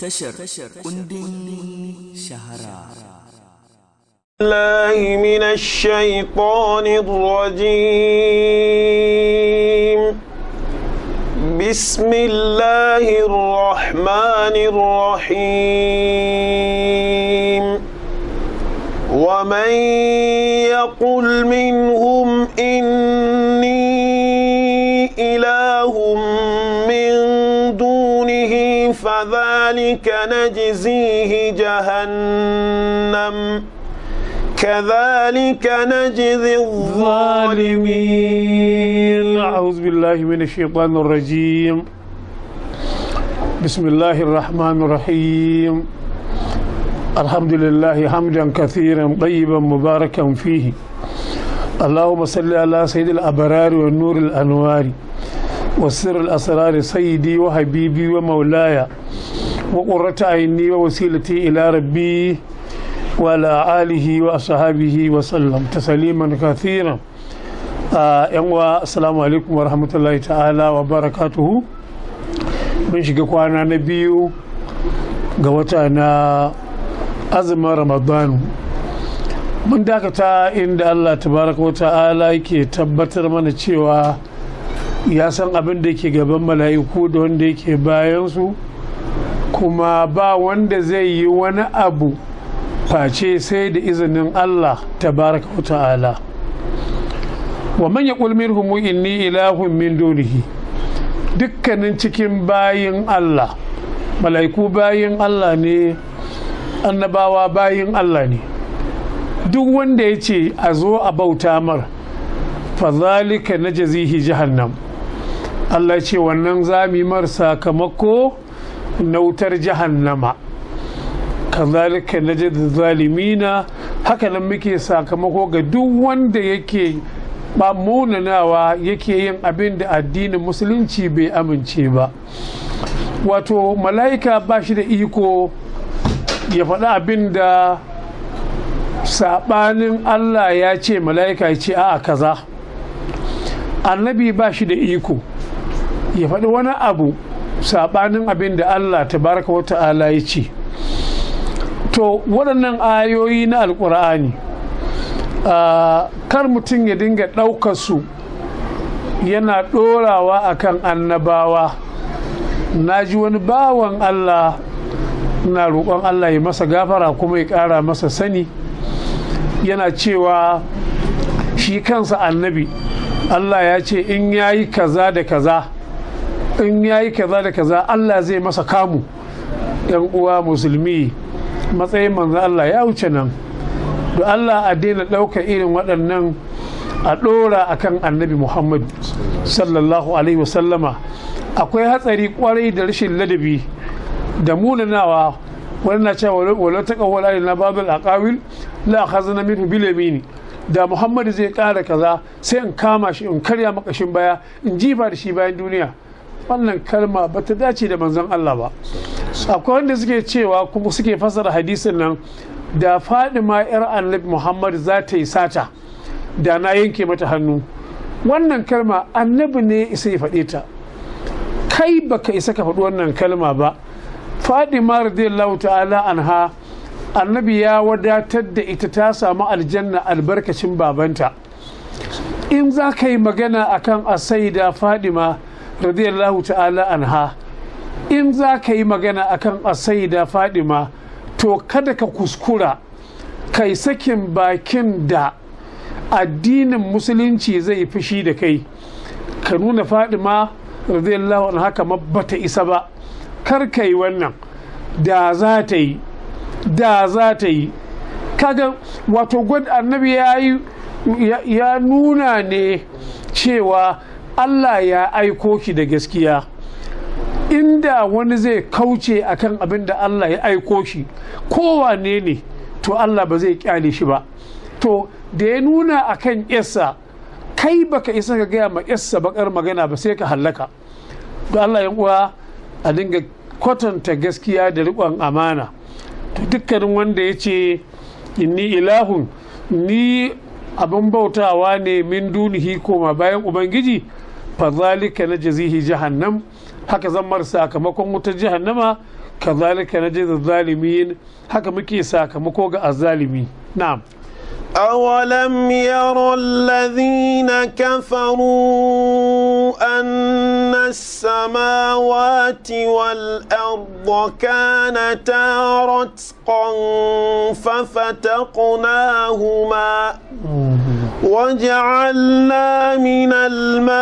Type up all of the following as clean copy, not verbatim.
tashar kundin shahara. الله من الشيطان الرجيم بسم الله الرحمن الرحيم ومن يقل منهم إني إله من دونه فذلك نجزيه جهنم كذلك نجزي الظالمين. أعوذ بالله من الشيطان الرجيم بسم الله الرحمن الرحيم الحمد لله حمدا كثيرا طيبا مباركا فيه اللهم صل على سيد الأبرار والنور الأنوار والسر الأسرار سيدي وحبيبي ومولاي وقرة عيني ووسيلتي إلى ربي وعلى آله وأصحابه وسلم تسليما كثيرا. السلام عليكم ورحمة الله تعالى وبركاته. من شكوانا نبيو قوتنا أزم رمضان من داكتا إن الله تبارك وتعالى كي تبتر من الشيوى ya san abin da ke gaban mala'iku da wanda yake bayansu kuma ba wanda zai yi wani abu face sai da izinin Allah tabaraka wa ta'ala. Wa man yaqul minhum inni ilahun min dunihi, dukkanin cikin bayin Allah, mala'iku bayin Allah ne, annabawa bayin Allah ne, duk wanda ya ce a zo a bauta mar fa zalika najzihi jahannam, Allah ce wannan zami mar sakamako na wutar jahannama. kazalika najid zalimina, haka nan muke sakamako ga duk wanda yake ba munanawa yake yin abin da addinin musulunci bai amince ba. Wato mala'ika ba shi da iko ya faɗi abin da saɓanin Allah ya ce mala'ika ya ce a'a kaza. Annabi ba shi da iko ya faɗi wani abu saɓanin abin da Allah tabaraka wa ta'ala ya ce. To waɗannan ayoyi na alƙur'ani kar mutum ya dinga ɗaukar su yana ɗorawa akan annabawa. Na ji wani bawan Allah na roƙon Allah ya masa gafara kuma ya ƙara masa sani, yana cewa shi kansa annabi Allah ya ce in yayi kaza da kaza, in yayi kaza da kaza Allah zai masa kamu. ‘Yan uwa musulmi, matsayin manzo Allah ya wuce nan, da Allah a daina ɗauka irin waɗannan a ɗora akan annabi Muhammad sallallahu alaihi wasallama. Akwai hatsari kwarai da rashin ladabi da munanawa. Wani na cewa wala ta kawwala na babul aqawil la akhazna minhu bil yamini, da Muhammad zai ƙara kaza sai in kama shi in karya makashin baya in jifa da shi bayan duniya. Wannan kalma ba ta dace da manzon Allah ba. Akwai wanda suke cewa kuma suke fasara hadisin nan da Fadima yar annabi Muhammad za ta yi sata da na yanke mata hannu. Wannan kalma annabi ne isa ya faɗe ta, kai baka isa ka faɗi wannan kalma ba. Fadima radiyallahu ta'ala anha, annabi ya wadatar da ita, ta samu aljanna albarkacin babanta. In za ka yi magana akan as-sayyida Fadima radiyallahu ta'ala anha, in za ka yi magana akan as-sayyida Fadima, to kada ka kuskura kai sakin bakin da addinin musulunci zai fushi da kai ka nuna Fadima radiyallahu anha kamar bata isa ba. Kar ka yi wannan. Da za ta yi, da za ta yi, kaga wato gwad annabi ya nuna ne cewa Allah ya aiko ki da gaskiya. Inda wani zai kauce akan abin da Allah ya aiko shi, kowane ne, to Allah ba zai kyale shi ba. To da ya nuna akan yassa, kai baka isa ka gaya ma yassa bakar magana ba, sai ka hallaka. To Allah ya uwa a dinga kwatanta gaskiya da riƙon amana. To dukkanin wanda ya ce inni ilahun, ni abin bautawa ne min dunihi koma bayan ubangiji, fa zalika najzihi jahannam, haka zan mar sakamakon wutar jahannama kazalika najzi zalimin haka muke sakamako ga azzalimi. Na'am. أولم ير الذين كفروا أن السماوات والأرض كانتا رتقا ففتقناهما وجعلنا من الماء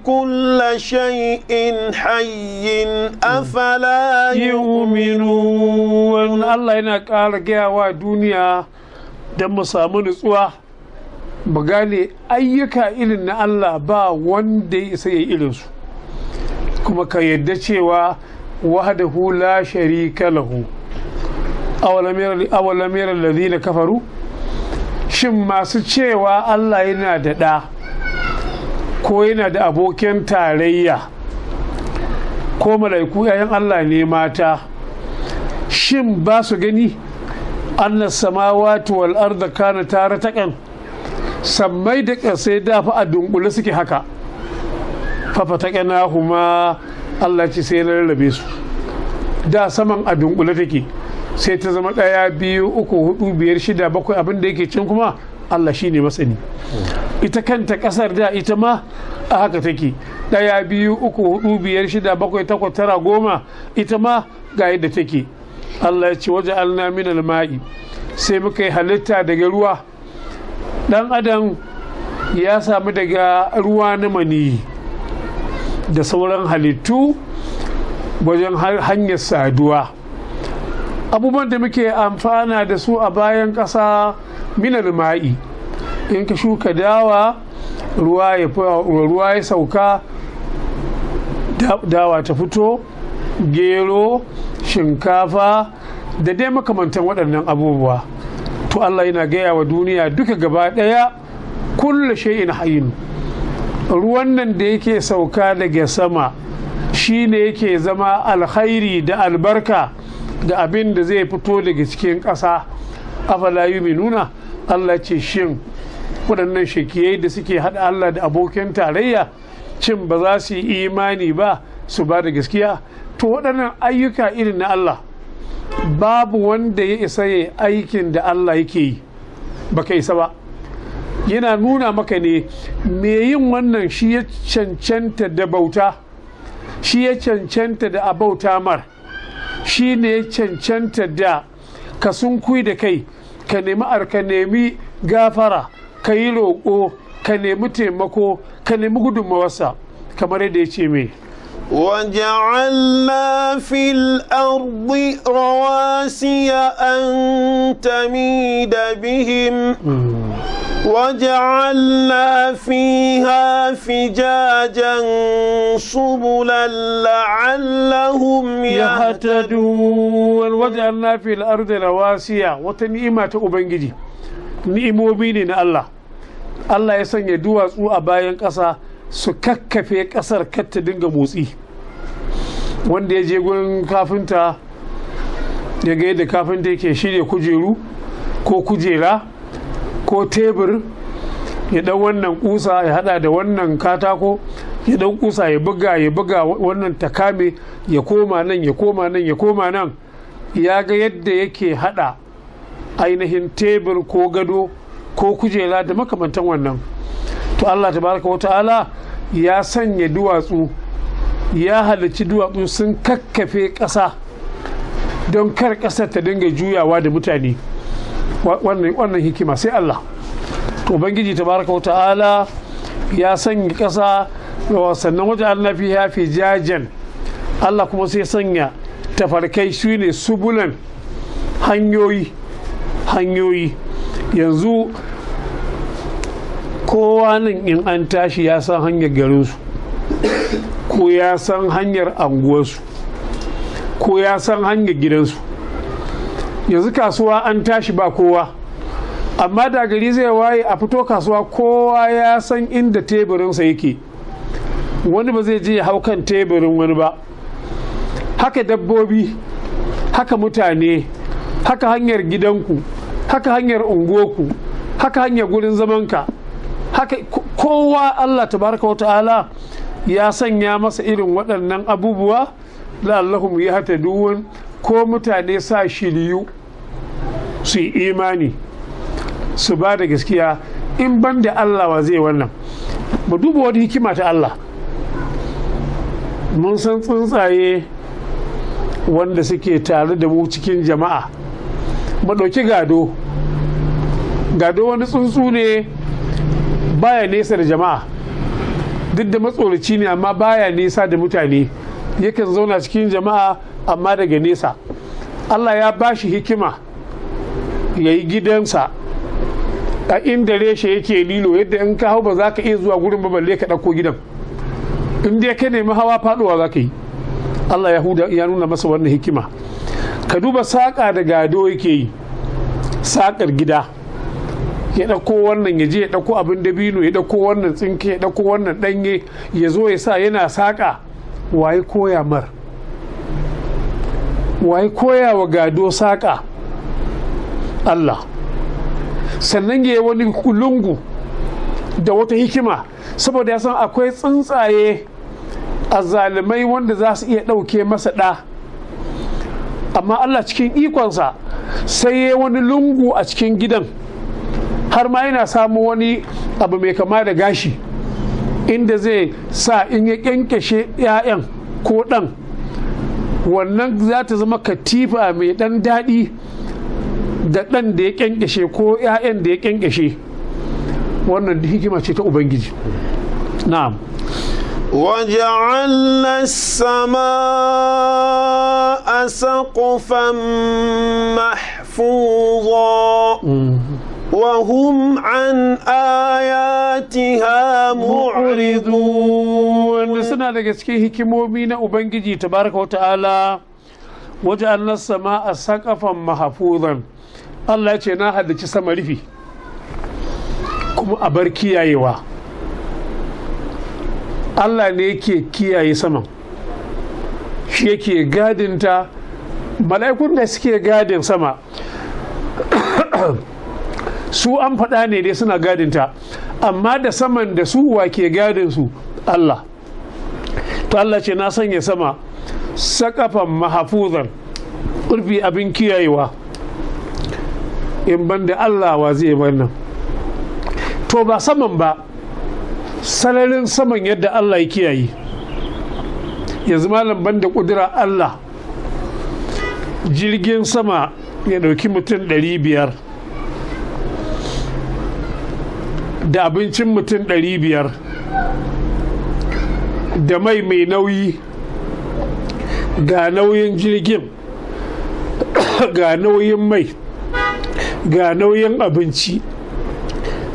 كل شيء حي أفلا يؤمنون. الله ينك على جوا دنيا don mu samu nutsuwa mu gane ayyuka irin na Allah ba wanda ya isa ya irinsu, kuma ka yadda cewa wahdahu la sharika lahu. awalam yara alladhina kafaru, shin masu cewa Allah yana da ɗa ko yana da abokin tarayya ko mala'iku yayan Allah ne mata, shin ba su gani anna samawati wal arda kana taratakan, sammai da ƙasai da fa a dunkule suke haka, fafataqnahuma Allah ce sai na rarrabe su. Da saman a dunkule take sai ta zama 1 2 3 4 5 6 7 abin da yake cin kuma Allah shine masani. Ita kanta ƙasar da ita ma a haka take 1 2 3 4 5 6 7 8 9 10 ita ma ga yadda take. Allah ya ce waje alna minal ma'i, sai muka yi halitta daga ruwa. Dan adam ya samu daga ruwa na mani da sauran halittu wajen hanyar saduwa. Abubuwan da muke amfana da su a bayan ƙasa minal ma'i, in ka shuka dawa ruwa ya sauka, dawa ta fito, gero, shinkafa da dai makamantan waɗannan abubuwa. To Allah yana gaya wa duniya duka gaba ɗaya kullu shay'in hayyin. Ruwan nan da yake sauka daga sama shine yake zama alkhairi da albarka ga abin da zai fito daga cikin ƙasa. Afala yu'minuna, Allah ce shin waɗannan shakiyai da suke haɗa Allah da abokin tarayya, cin ba za su yi imani ba su ba da gaskiya? To waɗannan ayyuka irin na Allah babu wanda ya isa ya aikin da Allah yake yi, baka isa ba. Yana nuna maka ne me yin wannan shi ya cancanta da bauta, shi ya cancanta da abauta mar, shi ne ya cancanta da ka sunkui da kai, ka nemi gafara, ka yi roƙo, ka nemi taimako, ka nemi gudunmawarsa, kamar yadda ya ce mai وجعلنا في الأرض رواسي أن تميد بهم وجعلنا فيها فجاجا سبلا لعلهم يهتدون. وجعلنا في الأرض رواسي وتنعمة أبنجي ni'imomi ne na Allah. Allah ya sanya duwatsu a bayan ƙasa su kakkafe ƙasar kar ta dinga motsi. Wanda ya je gurin kafinta ya ga yadda kafinta yake shirya kujeru ko kujera ko tebur, ya ɗan wannan kusa ya hada da wannan katako, ya ɗan kusa ya buga wannan ta kame, ya koma nan ya koma nan ya koma nan, ya ga yadda yake hada ainihin tebur ko gado ko kujera da makamantan wannan. To Allah tabaraka wa ta'ala ya sanya duwatsu, ya halicci duwatsu sun kakkafe ƙasa don kar ƙasar ta dinga juyawa da mutane. Wannan hikima sai Allah. To Ubangiji tabaraka wa ta'ala ya sanya ƙasa, sannan wajen Allah fi hafi jajen. Allah kuma sai sanya tafarkai su ne subulan, hanyoyi. Yanzu kowa nan in an tashi ya san hanyar garinsu, ko ya san hanyar anguwarsu, ko ya san hanyar gidansu. Yanzu kasuwa an tashi ba kowa, amma da gari zai waye a fito kasuwa kowa ya san inda teburinsa yake. Wani ba zai je ya hau kan teburin wani ba. Haka dabbobi, haka mutane, haka hanyar gidanku, haka hanyar unguwarku, haka hanyar gurin zamanka, haka kowa Allah tabaraka wa ta'ala ya sanya masa irin waɗannan abubuwa la'allahum yahtadun ko mutane sa shiriyu su yi imani su ba da gaskiya. In ban da Allah wa zai wannan? mu duba wani hikima ta Allah. Mun san tsuntsaye wanda suke tare da mu cikin jama'a. Mu ɗauki gado wani tsuntsu ne, baya nesa da jama'a, duk da matsoraci ne amma baya nesa da mutane, yakan zauna cikin jama'a amma daga nesa. Allah ya ba shi hikima ya yi gidansa a inda reshe yake lilo, yadda in ka hau ba za ka iya zuwa gurin ba balle ka ɗauko gidan. In dai ka nemi hawa faɗuwa za ka yi. Allah ya nuna masa wannan hikima. Ka duba saƙa da gado yake yi, saƙar gida, ya ɗauko wannan ya je ya ɗauko abin dabino, ya ɗauko wannan tsinke, ya ɗauko wannan ɗanye, ya zo ya sa yana saƙa. Waye koya mar? Waye koya wa gado saƙa? Allah. Sannan ya yi wani lungu da wata hikima, saboda ya san akwai tsuntsaye azzalumai wanda za su iya ɗauke masa ɗa, amma Allah cikin ikonsa sai ya wani lungu a cikin gidan, har ma yana samu wani abu mai kama da gashi inda zai sa in ya kyankyashe 'ya'yan ko ɗan, wannan za ta zama katifa mai ɗan daɗi da ɗan da ya kyankyashe ko 'ya'yan da ya kyankyashe. Wannan hikima ce ta Ubangiji. Na'am. وجعلنا السماء سقفا محفوظا وهم عن آياتها معرضون. suna daga cikin hikimomi na Ubangiji tabaraka wa ta'ala, waja'alna as-sama'a saqafan mahfuzan. Allah ya ce na haddace sama rufi kuma a bar kiyayewa. Allah ne yake kiyaye saman, shi yake gadinta. Mala'ikun da suke gadin sama su an faɗa ne dai suna gadinta, amma da saman da su wa ke gadin su? Allah. To Allah ce na sanya sama saƙafan mahafuzan, ƙurfi abin kiyayewa. In ban da Allah wa zai wannan? To ba saman ba, sararin saman yadda Allah ya kiyaye. Yanzu malam ban da ƙudura Allah, jirgin sama ya ɗauki mutum 500 da abincin mutum 500 da mai nauyi, ga nauyin jirgin, ga nauyin mai, ga nauyin abinci,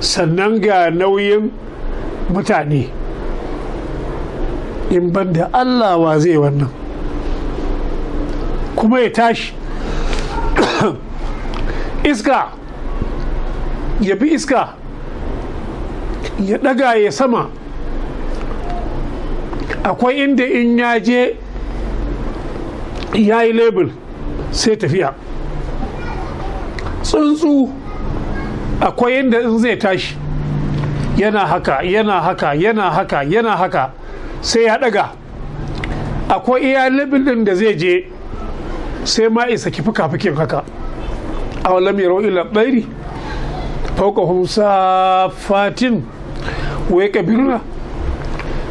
sannan ga nauyin mutane. In ban da Allah wa zai wannan? Kuma ya tashi iska, ya bi iska, ya ɗaga ya sama. Akwai inda in ya je ya yi label sai tafiya. Tsuntsu akwai inda in zai tashi yana haka yana haka yana haka yana haka sai ya ɗaga. Akwai iya label ɗin da zai je sai ma isa ki fuka-fukin haka. Awalam yarau ila ɗairi fawqahum safatin wa yaqbiruna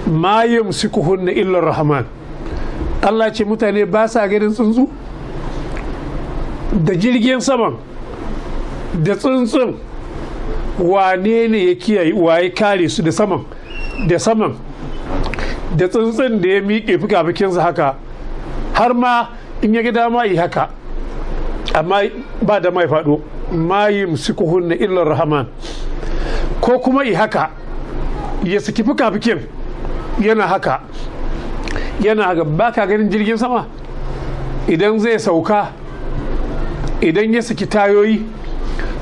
ma yumsikuhunna illa rahman. Allah ce mutane ba sa ganin tsuntsu da jirgin saman da tsuntsun, wane ne ya kiyaye, waye kare su da saman da tsuntsun da ya miƙe fuka-fukinsa haka, har ma in ya ga dama yi haka amma ba da mai faɗo, ma yumsikuhunna illa rahman. Ko kuma yi haka ya saki fuka-fukin yana haka ba ka ganin jirgin sama idan zai sauka, idan ya saki tayoyi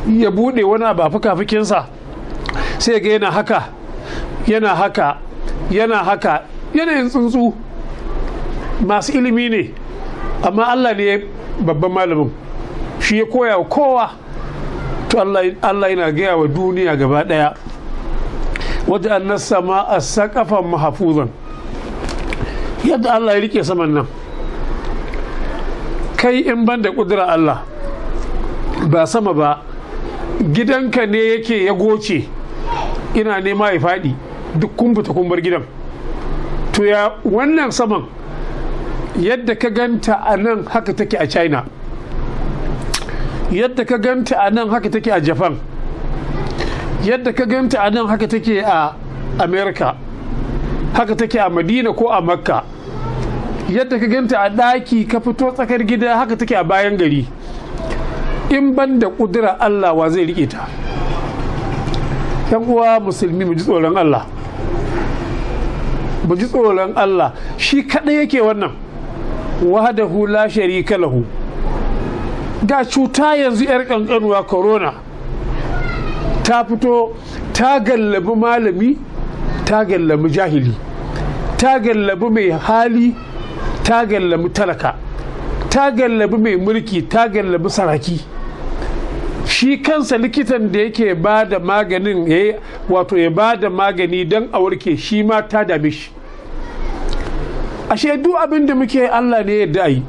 ya bude wani abu a fuka-fukinsa sai ga yana haka yana haka yana haka. Yanayin tsuntsu masu ilimi ne, amma Allah ne babban malamin, shi ya koya wa kowa. To Allah yana gaya wa duniya gaba daya, wadda annas sama a saƙafan mahafuzan. Yadda Allah ya rike saman nan kai in ban da ƙudura Allah ba sama ba, gidanka ne yake ya goce ina nema ya faɗi duk kumbuta kumbar gidan. To ya wannan saman yadda ka ganta a nan haka take a China, yadda ka ganta a nan haka take a Japan, yadda ka ganta a nan haka take a America, haka take a Madina ko a Makka, yadda ka ganta a ɗaki ka fito tsakar gida haka take a bayan gari. In ban da ƙudura Allah wa zai riƙe ta? ‘Yan uwa musulmi mu ji tsoron Allah, mu ji tsoron Allah, shi kaɗai yake wannan, wahdahu la sharika lahu. Ga cuta yanzu ‘yar ƙanƙanuwa corona ta fito ta gallabi malami, ta gallabi jahili, ta gallabi mai hali, ta gallabi talaka, ta gallabi mai mulki, ta gallabi saraki. Shi kansa likitan da yake ba da maganin wato ya ba da magani don a warke shi ma ta dame shi. Ashe duk abin da muke Allah ne yadda a yi,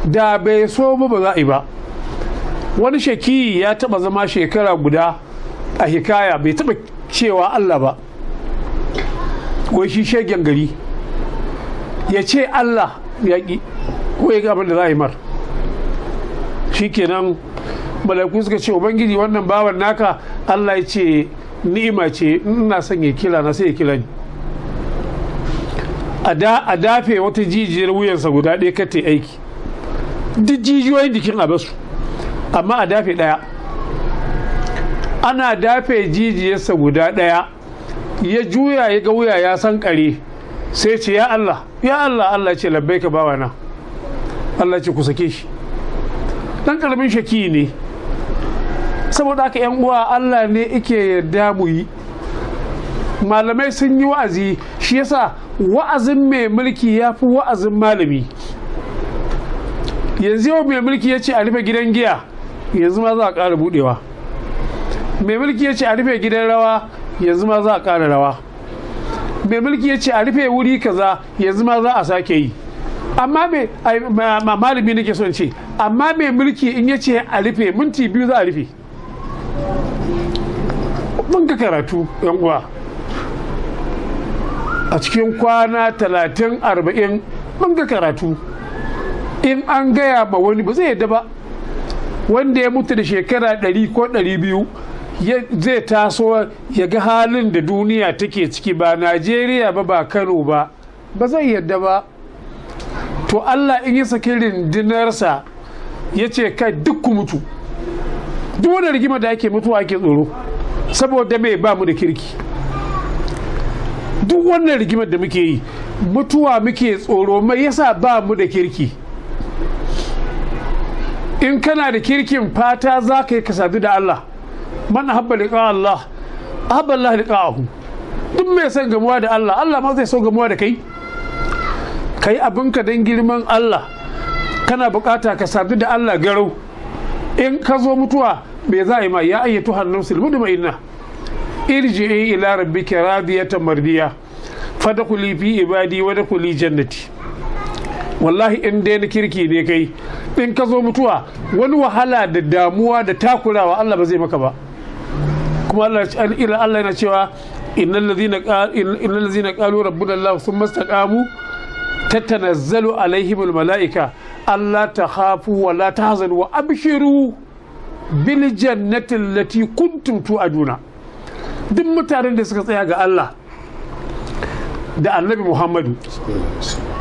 da bai so ba za a yi ba. Wani shaki ya taba zama shekara guda a hikaya bai taba cewa Allah ba, wai shi shegen gari ya ce Allah ya ƙi ko ya ga abin da za a yi mar. Shi kenan mala'iku suka ce ubangiji wannan bawan naka, Allah ya ce ni'ima ce, ina son ya kila na sai ya kila ni. A dafe wata jijiyar wuyansa guda ɗaya ka ta aiki, duk jijiyoyin jikin a basu, amma a dafe ɗaya. Ana dafe jijiyarsa guda ɗaya, ya juya ya ga wuya ya san kare, sai ce ya Allah ya Allah. Allah ce labbaika bawana. Allah ce ku sake shi. Dan karamin shaki ne. Saboda haka yan uwa Allah ne yake yarda mu yi. Malamai sun yi wa'azi, shi yasa wa'azin mai mulki ya fi wa'azin malami. Yanzu yau mai mulki ya ce a rufe gidan giya, yanzu ma za a ƙara buɗewa. Mai mulki ya ce a rufe gidan rawa, yanzu ma za a ƙara rawa. Mai mulki ya ce a rufe wuri kaza, yanzu ma za a sake yi. Amma malami nake son ce, amma mai mulki in ya ce a rufe minti 2 za a rufe. Mun ga karatu yan uwa a cikin kwana 30-40 mun ga karatu. In an gaya ma wani ba zai yadda ba. Wanda ya mutu da shekara 100 ko 200 zai taso ya ga halin da duniya take ciki, ba Najeriya ba Kano ba zai yadda ba. To Allah in ya saki rindinarsa ya ce kai duk ku mutu, duk wani rigima da ake mutuwa ake tsoro, saboda mai ba mu da kirki. Duk wannan rigimar da muke yi mutuwa muke tsoro, mai yasa ba mu da kirki. In kana da kirkin fata za ka yi ka sadu da Allah. Man habba liqa Allah habba Allah liqa'ahu. Duk mai son gamuwa da Allah, Allah ma zai so gamuwa da kai. Kai abinka don girman Allah, kana bukata ka sadu da Allah garau. In ka zo mutuwa me za a yi ma? Ya ayyatu hannunsul mudma'inna irji'i ila rabbika radiyatan mardiya fadkhuli fi ibadi wa dkhuli jannati. Wallahi in dai na kirki ne kai, in ka zo mutuwa wani wahala da damuwa da takurawa Allah ba zai maka ba. Kuma Allah yana cewa innal ladzina qalu rabbuna Allah thumma istaqamu tatanazzalu alaihimul malaika alla takhafu wa la tahzanu wa abshiru bil jannati allati kuntum tu'aduna. Duk mutanen da suka tsaya ga Allah da Annabi Muhammadu,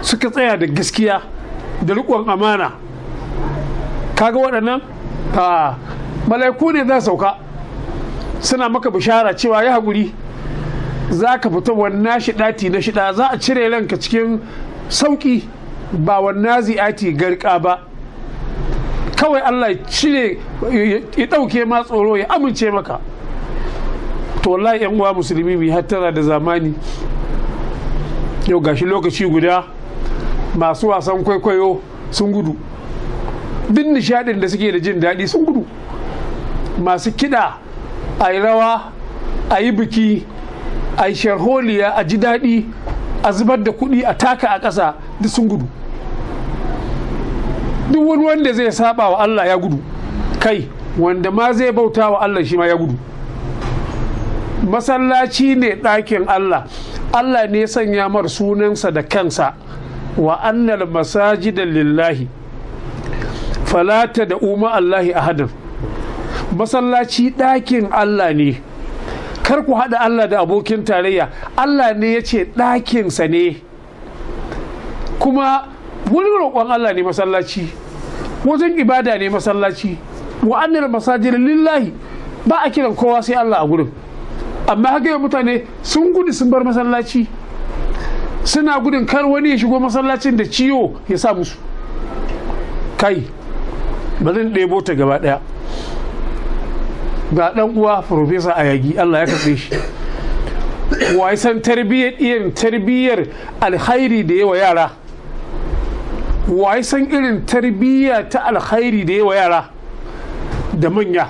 suka tsaya da gaskiya da riƙon amana, kaga waɗannan mala'iku ne za sauka suna maka bishara cewa ya haƙuri, za ka fita wannan shiɗati na shida, za a cire ranka cikin sauƙi, ba wannan zi'ati garka ba. Kawai Allah ya cire, ya ɗauke ma tsoro, ya amince maka. To wallahi yan uwa musulmi mu hattara da zamani. Yau gashi lokaci guda masu wasan kwaikwayo sun gudu, duk nishadin da suke da jin daɗi sun gudu. Masu kiɗa a yi rawa, a yi biki, a yi sharholiya, a ji daɗi, a zubar da kuɗi, a taka a ƙasa, duk sun gudu. duk wani wanda zai saba wa Allah ya gudu, kai wanda ma zai bauta wa Allah shi ma ya gudu. Masallaci ne ɗakin Allah, Allah ne ya sanya mar sunansa da kansa, wa annal masajida lillahi fala tad'u ma Allahi ahadan. Masallaci ɗakin Allah ne, kar ku haɗa Allah da abokin tarayya. Allah ne ya ce ɗakinsa ne, kuma wurin roƙon Allah ne masallaci, wajen ibada ne masallaci. Wa annal masajida lillahi, ba a kiran kowa sai Allah a gurin. Amma haka yau mutane sun gudu sun bar masallaci, suna gudun kar wani ya shigo masallacin da ciwo ya sa musu. Kai ba zan ɗebo ta gaba ɗaya. Ga ɗan uwa Profesa Ayagi, Allah ya karɓe shi. Wai san tarbiyyar alkhairi da yawa yara, wai san irin tarbiyya ta alkhairi da yawa yara da manya.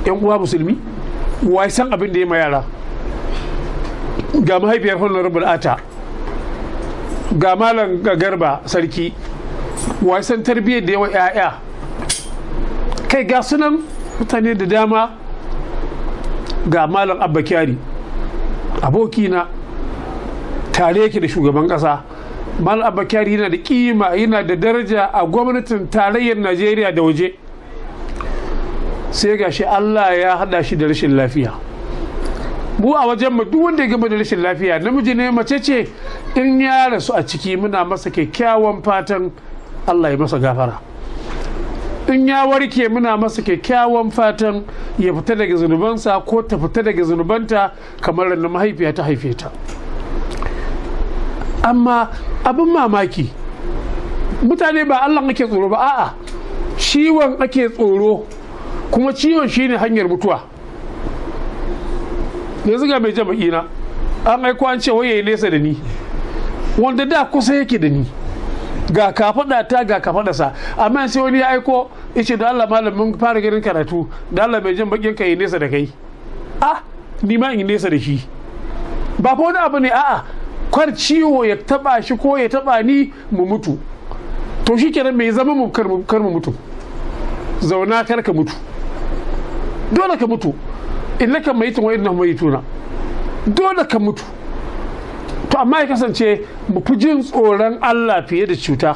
Yan uwa musulmi, wai san abin da ya ma yara. Ga mahaifiyar Honorable Ata, ga Malam Garba Sarki, wai san tarbiyyar da yawa 'ya'ya. Kai ga sunan mutane da dama. Ga Malam Abba Kyari, abokina, tare yake da shugaban ƙasa. Malam Abba Kyari yana da kima, yana da daraja a gwamnatin tarayyar Najeriya da waje. Sai ga shi Allah ya hada shi da rashin lafiya. Mu a wajen mu duk wanda ya gama da rashin lafiya, namiji ne mace ce, in ya rasu a ciki muna masa kyakkyawan fatan Allah ya masa gafara. In ya warke muna masa kyakkyawan fatan ya fita daga zunubansa ko ta fita daga zunubanta kamar da mahaifiya ta haife ta. Amma abin mamaki, mutane ba Allah ake tsoro ba, a'a ciwon ake tsoro, kuma ciwon shine hanyar mutuwa. Yanzu ga mai jama'ina an aiko an ce waye nesa da ni, wanda da kusa yake da ni, ga kafaɗa ta ga kafaɗa sa, amma sai wani ya aiko yace da Allah malam mun fara ganin karatu, da Allah mai jan bakin ka yi nesa da kai. Ni ma in nesa da shi, ba fa wani abu ne, a'a kwar ciwo ya taba shi ko ya taba ni mu mutu. To shi kenan mai zama mu kar mu mutu, zauna kar ka mutu, dole ka mutu. Innaka mayitun wa innahum mayituna, dole ka mutu. To amma ya kasance mu fi jin tsoron Allah fiye da cuta,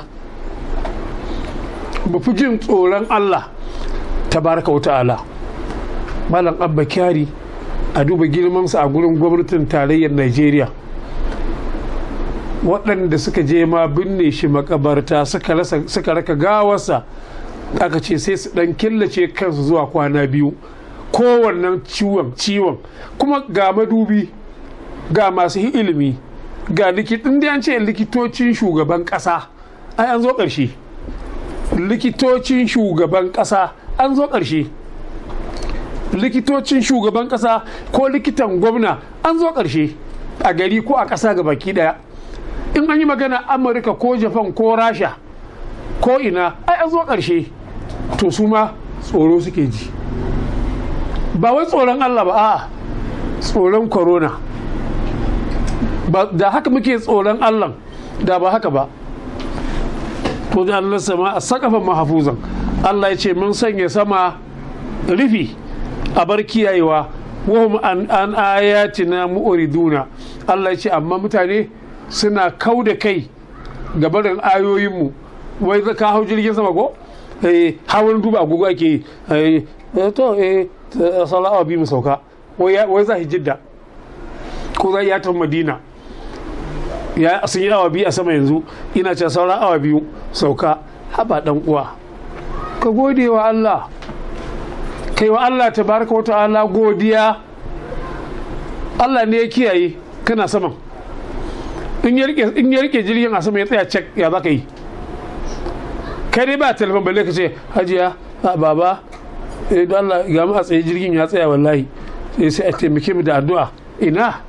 mu fi jin tsoron Allah tabaraka wa ta'ala. Malam Abba Kyari, a duba girmansa a gurin gwamnatin tarayyar Najeriya, waɗanda suka je ma binne shi makabarta suka raka gawarsa, aka ce sai su ɗan killace kansu zuwa kwana 2 kowannan ciwon. Kuma ga madubi, ga masu ilimi, ga likitin da an ce likitocin shugaban ƙasa ai an zo ƙarshe. Likitocin shugaban ƙasa an zo ƙarshe. Likitocin shugaban ƙasa ko likitan gwamna an zo ƙarshe a gari ko a ƙasa ga baki ɗaya. In an yi magana Amurka ko Japan ko Rasha ko ina ai an zo ƙarshe. To su ma tsoro suke ji, ba wai tsoron Allah ba, a'a tsoron corona. Da haka muke tsoron Allah, da ba haka ba. To da Allah sama a sakafan mahafuzan, Allah ya ce mun sanya sama rufi a bar kiyayewa, wahum an ayatina mu'riduna. Allah ya ce amma mutane suna kau da kai ga barin ayoyinmu. Wai za ka hau jirgin sama ko hawan duba agogo ake yi, sallah awa 2 mu sauka, wai za shi Jidda ko za ya tafi Madina, ya sun yi awa 2 a sama yanzu, ina ce sauran awa 2 sauka. Haba dan uwa, ka gode wa Allah, kai wa Allah tabaraka wa ta'ala godiya. Allah ne ya kiyaye kana saman. In ya rike jirgin a sama ya tsaya cek, ya za ka yi? Kai dai ba telefon balle ka ce hajiya baba don Allah ga mu a tsaye jirgin ya tsaya wallahi, sai a taimake mu da addu'a. Ina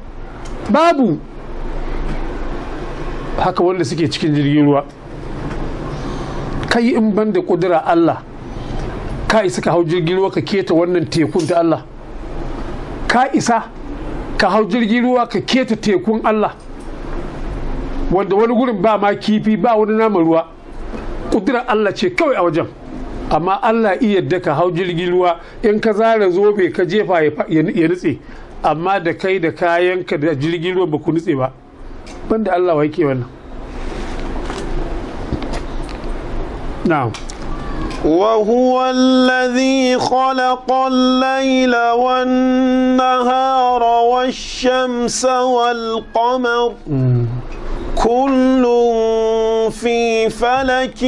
babu haka wanda suke cikin jirgin ruwa. Kai in ban da kudura Allah, ka isa ka hau jirgin ruwa ka keta wannan tekun ta Allah? Ka isa ka hau jirgin ruwa ka keta tekun Allah, wanda wani gurin ba ma kifi, ba wani naman ruwa, kudurar Allah ce kawai a wajen, amma Allah iya yadda ka hau jirgin ruwa in ka zara zobe ka jefa ya nutse, amma da kai da kayanka da jirgin ruwa ba ku nutse ba, banda Allah wa yake wannan. na'am وهو الذي خلق الليل والنهار والشمس والقمر كل في فلك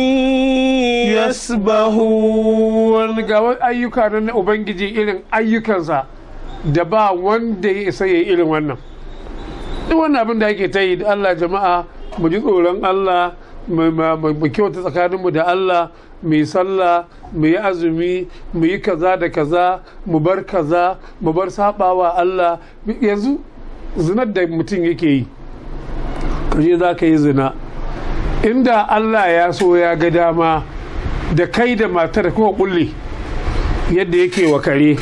yasbahun. Ga ayyuka na ubangiji irin ayyukansa da ba wanda ya isa ya irin wannan. Duk wannan abin da ake ta yi da Allah jama'a, mu ji tsoron Allah, mu kyauta tsakaninmu da Allah, mu yi sallah, mu yi azumi, mu yi kaza da kaza, mu bar kaza, mu bar sabawa Allah. Yanzu zinar da mutum yake yi, kaje za ka yi zina, inda Allah ya so ya ga dama da kai da matar kuma kulle yadda yake wa kare,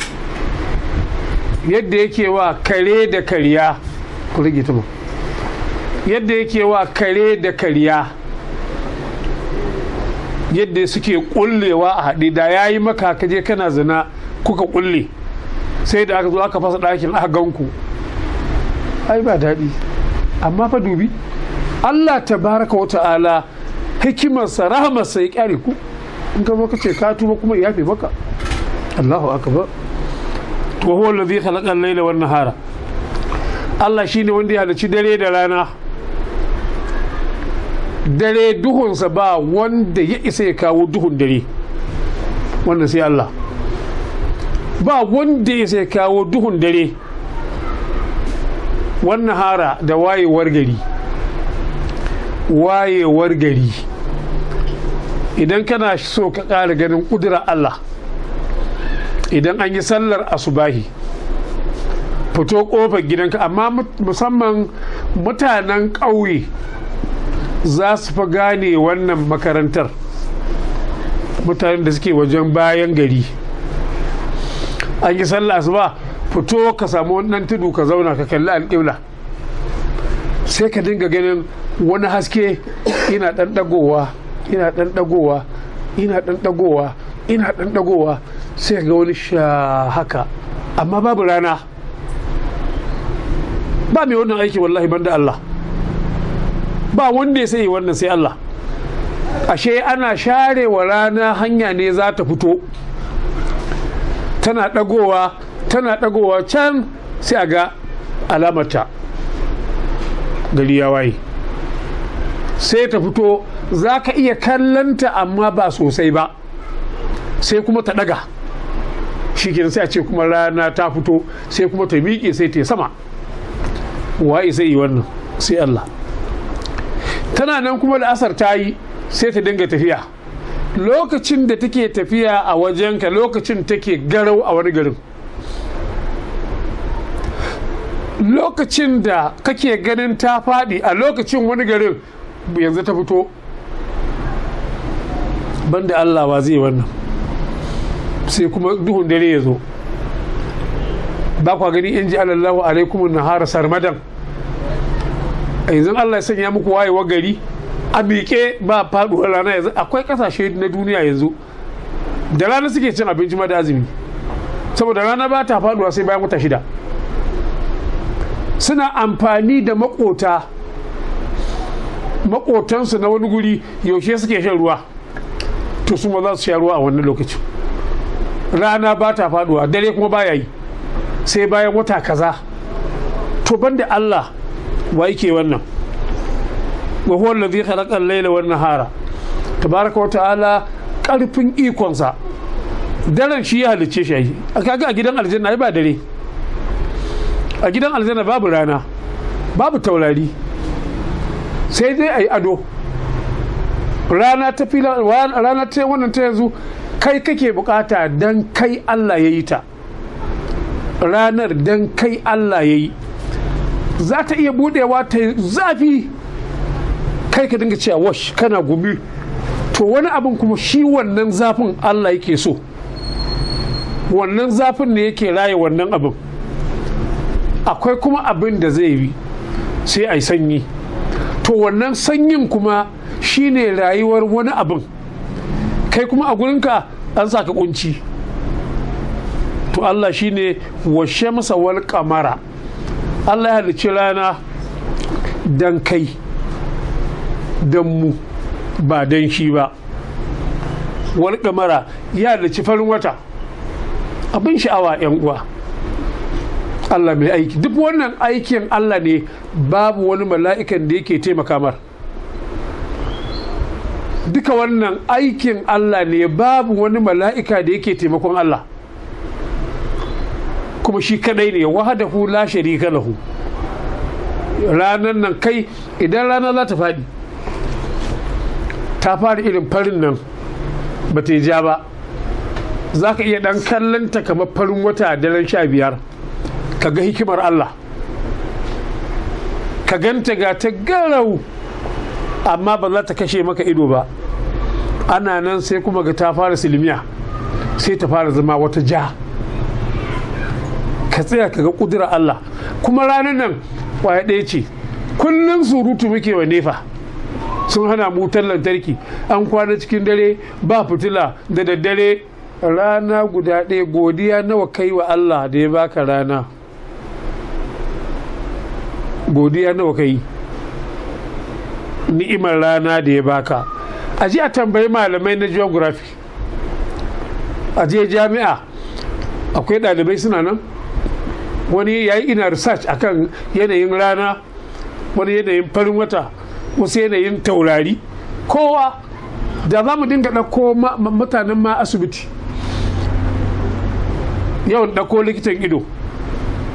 yadda yake wa kare da kariya, ku rage ta ba, yadda yake wa kare da kariya, yadda suke kullewa a haɗe, da ya yi maka kaje kana zina kuka kulle, sai da aka zo aka fasa ɗakin aka ganku, ai ba daɗi. Amma fa dubi Allah tabaraka wa ta'ala hikimarsa rahamarsa ya kyare ku, in ka zo ka ce ka tuba kuma ya yafe maka. Allahu akbar. To huwa allazi khalaqa al-layla wan nahara, Allah shine wanda ya halicci dare da rana. Dare duhunsa ba wanda ya isa ya kawo duhun dare, wannan sai Allah. Ba wanda ya isa ya kawo duhun dare, wannan hara da wayewar gari. Wayewar gari, idan kana so ka ƙara ganin ƙudurar Allah, idan an yi sallar asubahi fito ƙofar gidanka, amma musamman mutanen ƙauye za su fi gane wannan makarantar, mutanen da suke wajen bayan gari. An yi sallar asuba, fito ka samu wannan tudu ka zauna ka kalli alƙibla, sai ka dinga ganin wani haske ina ɗan ɗagowa, ina ɗan ɗagowa, ina ɗan ɗagowa, ina ɗan ɗagowa, sai ga wani sha haka, amma babu rana. Ba mai wannan aiki wallahi banda Allah, ba wanda ya sai wannan sai Allah. Ashe ana share wa rana hanya ne za ta fito, tana ɗagowa, tana ɗagowa can sai a ga alamarta, gari ya waye, sai ta fito, za ka iya kallanta amma ba sosai ba, sai kuma ta ɗaga, shi kenan sai a ce kuma rana ta fito, sai kuma ta miƙe sai ta sama. Waye sai yi wannan sai Allah. Tana nan kuma da asar ta yi sai ta dinga tafiya, lokacin da take tafiya a wajenka lokacin take garau a wani garin, lokacin da kake ganin ta faɗi a lokacin wani garin yanzu ta fito. Banda Allah wa zai wannan? Sai kuma duhun dare ya zo, ba kwa gani in ji Allahu alaikum nahara sarmadan, yanzu Allah ya sanya muku wayewa gari a miƙe ba faɗuwar rana. Yanzu akwai ƙasashe na duniya yanzu da rana suke cin abinci ma da azumi, saboda rana ba ta faɗuwa sai bayan wata 6. Suna amfani da maƙotansu na wani guri, yaushe suke shan ruwa, to su ma za su sha ruwa a wannan lokacin. Rana ba ta faɗuwa, dare kuma baya yi sai bayan wata kaza. To banda Allah wa yake wannan? Wa huwa allazi khalaqa al-layla wan nahara, tabaraka wa ta'ala. Karfin ikonsa, daren shi ya halicce shi. Kaga a gidan aljanna ai ba dare, a gidan aljanna babu rana, babu taurari, sai dai ai ado. Rana ta fila, rana ta wannan ta yanzu kai kake bukata, dan kai Allah ya yi ta. Ranar dan kai Allah ya yi, za ta iya budewa ta zafi, kai ka dinga cewa wash kana gumi. To wani abin kuma shi wannan zafin Allah yake so, wannan zafin ne yake raye wannan abin. Akwai kuma abin da zai yi sai ai sanyi, to wannan sanyin kuma shine rayuwar wani abin. kai kuma a gurinka an saka kunci. To Allah shine wa shamsa wal qamara, Allah ya halicci rana dan kai dan mu ba dan shi ba, wal qamara ya halicci farin wata. Abin sha'awa yan uwa, Allah mai aiki, duk wannan aikin Allah ne, babu wani mala'ikan da yake taimaka mar. Duka wannan aikin Allah ne, babu wani mala'ika da yake taimakon Allah, kuma shi kadai ne, wahdahu la sharika lahu. Ranan nan kai idan rana za ta faɗi, ta fara irin farin nan ba ta yi ja ba, za ka iya ɗan kallonta kamar farin wata a daren 15, ka ga hikimar Allah, ka ganta ga ta garau, amma ba za ta kashe maka ido ba. Ana nan sai kuma ga ta fara silmiya, sai ta fara zama wata ja. Ka tsaya ka ga ƙudurar Allah. Kuma ranar nan kwaya ɗaya ce, kullum surutu muke wa nefa, sun hana mu wutar lantarki, an kwana cikin dare ba fitila, da daddare rana guda ɗaya. Godiya nawa kai wa Allah da ya baka rana? Godiya nawa kai ni'imar rana da ya baka? A ji a tambayi malamai na geography, a je jami'a, akwai ɗalibai suna nan, wani ya yi ina research akan yanayin rana, wani yanayin farin wata, wasu yanayin taurari. Kowa da za mu dinga ɗauko mutanen ma asibiti, yawan ɗauko likitan ido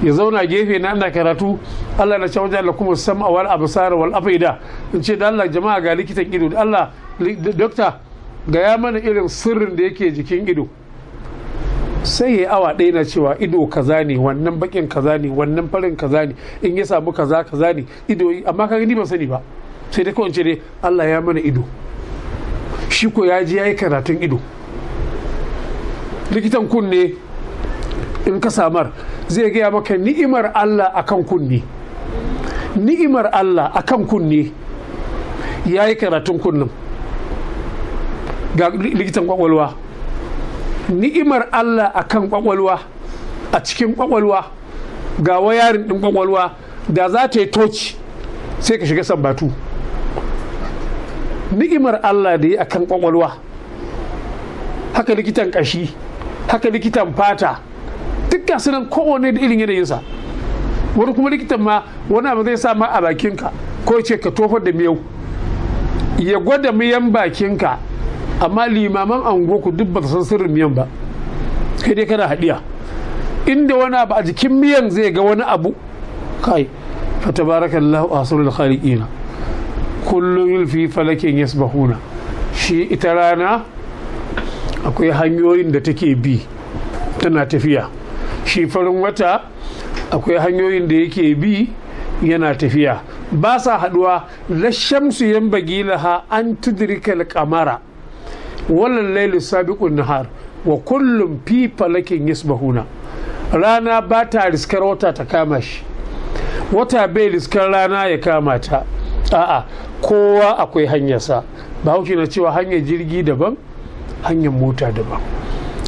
ya zauna gefe na ana karatu, Allah na cewa da kuma sam'a wal absara wal afida, in ce da Allah jama'a ga likitan ido, da Allah dokta ga ya mana irin sirrin da yake jikin ido. Sai ya awa ɗaya na cewa ido kaza ne, wannan bakin kaza ne, wannan farin kaza ne, in ya samu kaza kaza ne ido. Amma kaga ni ban sani ba, sai dai kawai ce dai Allah ya mana ido. Shi ko ya je ya yi karatun ido. Likitan kunne in ka samar zai gaya maka ni'imar Allah akan kunne, ni'imar Allah akan kunne. Ya yi karatun kunnen. Ga likitan kwakwalwa, ni'imar Allah akan kwakwalwa, a cikin kwakwalwa ga wayarin din kwakwalwa, da za ta yi toci sai ka shiga sambatu. Ni'imar Allah da yi akan kwakwalwa. Haka likitan kashi, haka likitan fata, duk gasu nan kowane da irin yanayinsa. Wani kuma likitan ma wani abu zai sa ma a bakinka, ko ce ka tofar da miyau, ya gwada miyan bakinka, amma limaman angoku duk ba ta san sirrin miyan ba, kai dai kana haɗiya. Inda wani abu a jikin miyan zai ga wani abu, kai fa tabarakallahu ahsanul khaliqina, kullum fi falakin yasbahuna. Shi ita rana akwai hanyoyin da take bi tana tafiya, shi farin wata akwai hanyoyin da yake bi yana tafiya, ba sa haduwa. La shamsu yanbaghi laha an tudrika al-qamara wal laylu sabiqun nahar wa kullum fi falakin yasbahuna. Rana ba ta riskar wata ta kama shi, wata bai riskar rana ya kama ta. A'a, kowa akwai hanyarsa. Bahaushe na cewa hanyar jirgi daban, hanyar mota daban.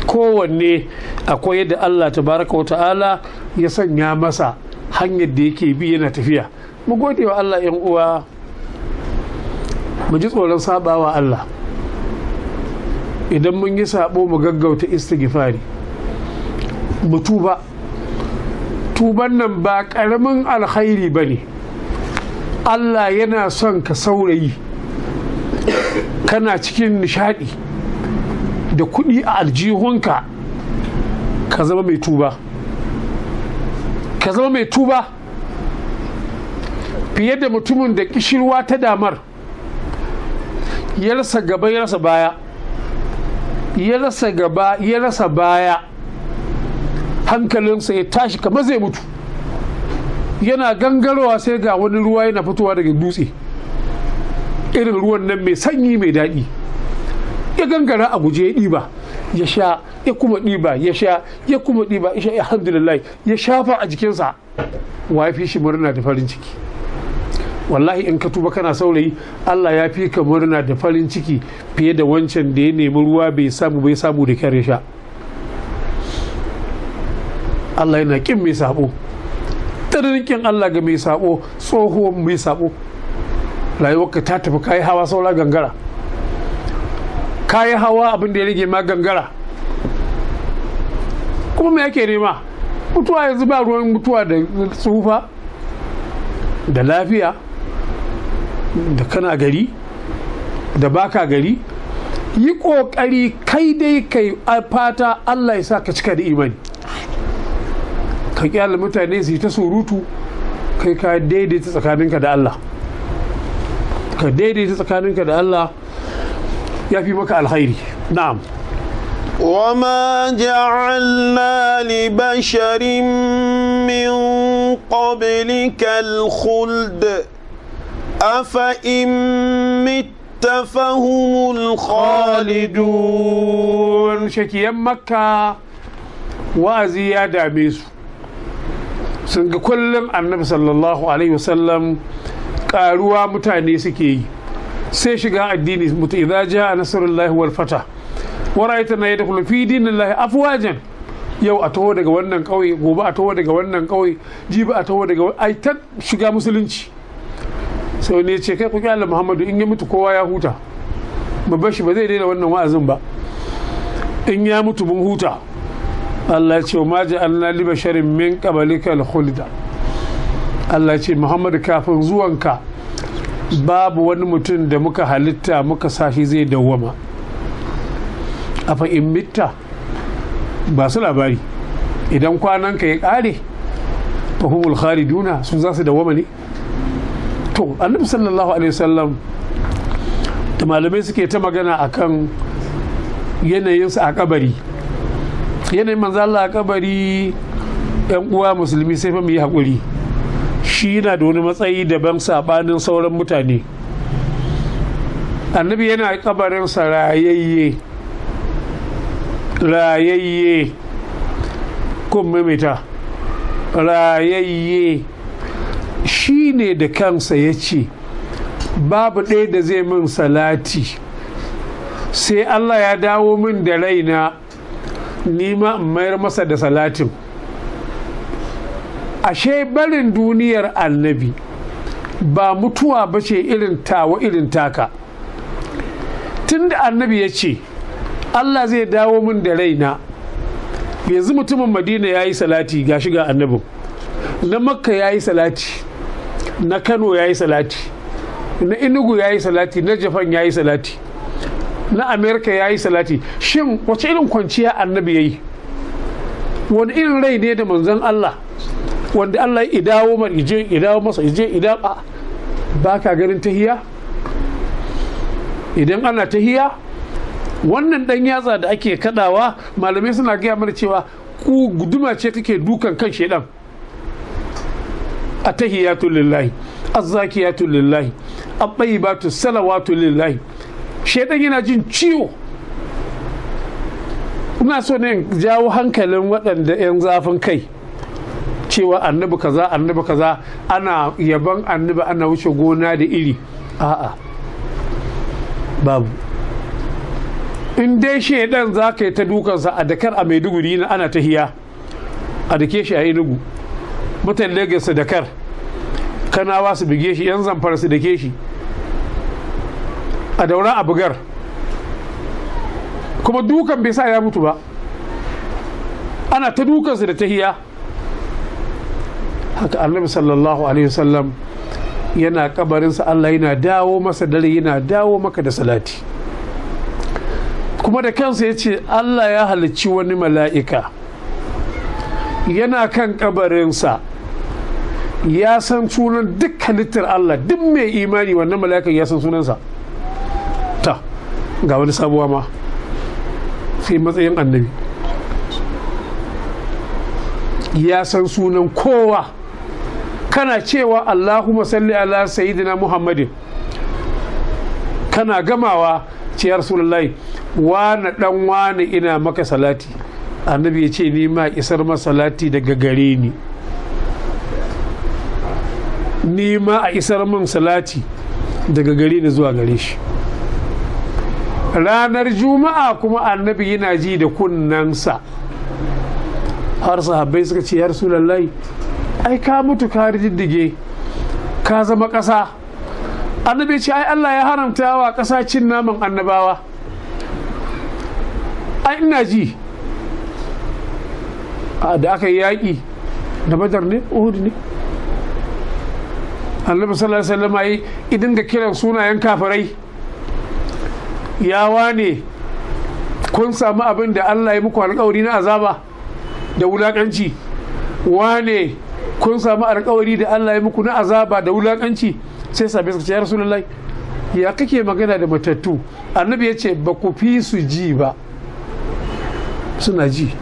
Kowanne akwai yadda Allah tabaraka wa ta'ala ya sanya masa hanyar da yake bi yana tafiya. Mu gode wa Allah yan uwa, mu ji tsoron sabawa Allah. Idan mun yi sabo mu gaggauta istighfari, mu tuba. Tuban nan ba karamin alkhairi bane. Allah yana son ka saurayi, kana cikin nishadi da kuɗi a aljihunka, ka zama mai tuba, ka zama mai tuba fiye da mutumin da kishirwa ta damar, ya rasa gaba ya rasa baya, ya rasa gaba ya rasa baya, hankalinsa ya tashi kamar zai mutu. Yana gangarowa sai ga wani ruwa yana fitowa daga dutse, irin ruwan nan mai sanyi mai daɗi. Ya gangara a guje ya ɗiba, ya sha, ya kuma ɗiba, ya sha, ya kuma ɗiba, ya sha, alhamdulillah, ya shafa a jikinsa. Wa fi shi murna da farin ciki? wallahi in ka tuba kana saurayi Allah ya fi ka murna da farin ciki fiye da wancan da ya nemi ruwa bai samu da kyar ya sha. Allah yana kin mai sabo, kin Allah ga mai sabo, tsohuwan mai sabo. Rayuwarka ta tafi kayi hawa saura gangara, kayi hawa abin da ya rage ma gangara. Kuma me yake nema? Mutuwa yanzu ba ruwan mutuwa da tsufa da lafiya da kana gari da baka gari. Yi kokari kai dai kai fata Allah ya sa ka cika da imani, ka kyale mutane su yi ta surutu, kai ka daidaita tsakaninka da Allah, ka daidaita tsakaninka da Allah ya fi maka alkhairi. Na'am. وما جعلنا لبشر من قبلك الخلد أفإن مت فهم الخالدون. shakiyan makka wa'azi ya dame su, sun ga kullum annabi sallallahu alaihi wasallam karuwa mutane suke yi, sai shiga addini mutu idza jaa nasrullahi wal fatah wa ra'aytana yadkhulu fi dinillahi afwajan. Yau a taho daga wannan kauye, gobe a taho daga wannan kauye, jibi a taho daga ai ta shiga musulunci. Sai ne ce kai ku kyalla Muhammadu, in ya mutu kowa ya huta, mu bashi ba zai daina wannan wa'azin ba, in ya mutu mun huta. Allah ce ma ja'alna li basharin min qablika al-khulda. Allah ce Muhammadu kafin zuwanka babu wani mutum da muka halitta muka sashi zai dawwama. Afa in mitta, ba su labari, idan kwananka ya kare fahumul khaliduna, su za su dawwama ne. To annabi sallallahu alaihi wasallam da malamai suke ta magana akan yanayinsa a kabari, yanayin manzo Allah a kabari. Yan uwa musulmi sai fa mu yi hakuri, shi yana da wani matsayi daban sabanin sauran mutane. Annabi yana kabarin sa rayayye kun maimaita rayayye. Shi ne da kansa ya ce babu ɗaya da zai min salati sai Allah ya dawo min da raina, nima in mayar masa da salatin. Ashe barin duniyar annabi ba mutuwa ba ce irin tawa irin taka. Tunda annabi ya ce Allah zai dawo min da raina, yanzu mutumin Madina ya yi salati ga shiga annabin, na Makka ya yi salati, na Kano ya yi salati, na Enugu ya yi salati, na Japan ya yi salati, na Amerika ya yi salati. Shin wace irin kwanciya annabi ya yi? Wani irin rai ne da manzon Allah wanda Allah ya dawo masa ba ka ganin tahiya? Idan ana tahiya, wannan dan yatsa da ake kadawa, malamai suna gaya mana cewa ku guduma ce take dukan kan shedan. Attahiyatu lillahi, azzakiyatu lillahi, at-tayyibatu salawatu lillahi. Shedan yana jin ciwo. Ina so ne jawo hankalin waɗanda 'yan zafin kai cewa annabi kaza ana yaban annabi ana wuce gona da iri. A'a, babu. In dai shedan za ka yi ta dukansa a Dakar a Maiduguri na ana tahiya, a dake shi a Enugu, mutan Lagos su Dakar, Kanawa su bige shi, 'yan Zamfara su dake shi, a Daura a bugar, kuma dukan bai sa ya mutu ba, ana ta dukansu da tahiya. Haka annabi sallallahu alaihi wasallam yana kabarinsa, Allah yana dawo masa dare, yana dawo maka da salati. Kuma da kansa ya ce Allah ya halicci wani mala'ika yana kan kabarinsa, ya san sunan duk halittar Allah, duk mai imani wannan mala'ikan ya san sunansa. Ta ga wani sabuwa ma sai matsayin annabi, ya san sunan kowa. Kana cewa Allahumma salli ala sayyidina Muhammadin, kana gamawa ce ya Rasulullahi wane dan wane ina maka salati, annabi ya ce ni ma isar masa salati daga gare ni. ni ma a isar min salati daga gari ni zuwa gare shi. Ranar juma'a kuma annabi yana ji da kunnansa, har sahabbai suka ce ya rasulullahi ai ka mutu ka riddige ka zama ƙasa. Annabi ce ai Allah ya haramta wa ƙasa cin naman annabawa. Ai ina ji da aka yi yaƙi da Badar ne Uhud ne, Annabi sallallahu alaihi wasallam ai idan ga kiran sunayen kafirai, ya wane kun samu abin da Allah ya muku alƙawari na azaba da wulaƙanci, wane kun samu alƙawari da Allah ya muku na azaba da wulaƙanci. Sai sabai suka ce ya rasulullahi ya kake magana da matattu? Annabi ya ce ba ku fi su ji ba, suna ji.